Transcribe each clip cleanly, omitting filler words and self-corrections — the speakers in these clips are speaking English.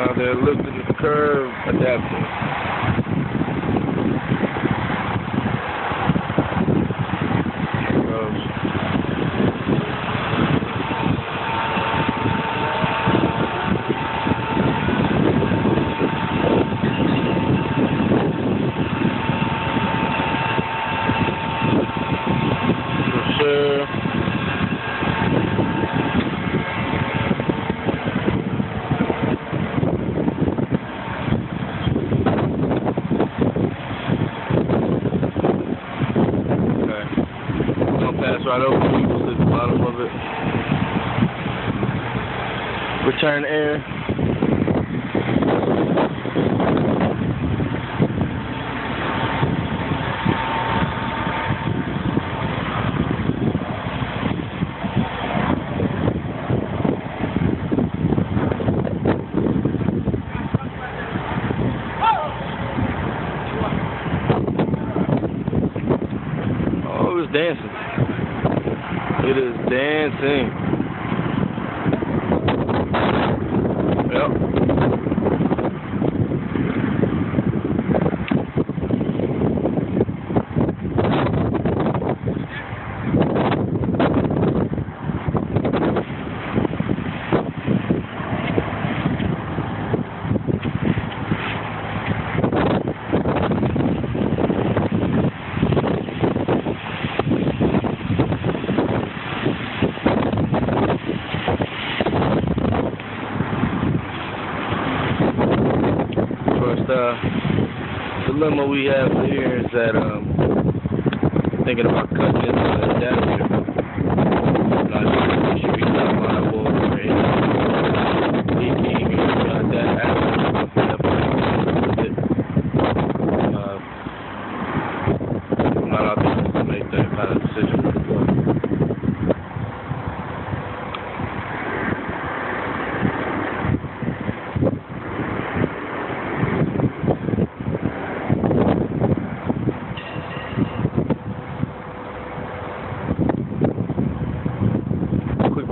Now they're lifting the curve adapter. Sure. Pass right over to the bottom of it. Return air. Oh, it was dancing. It is dancing. Yep. Dilemma we have here is that thinking about cutting this adapter. Not sure we should be liable for any leaking or that happens. I'm not out there to make that kind of decision.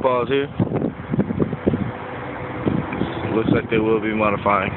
Pause here. Looks like they will be modifying.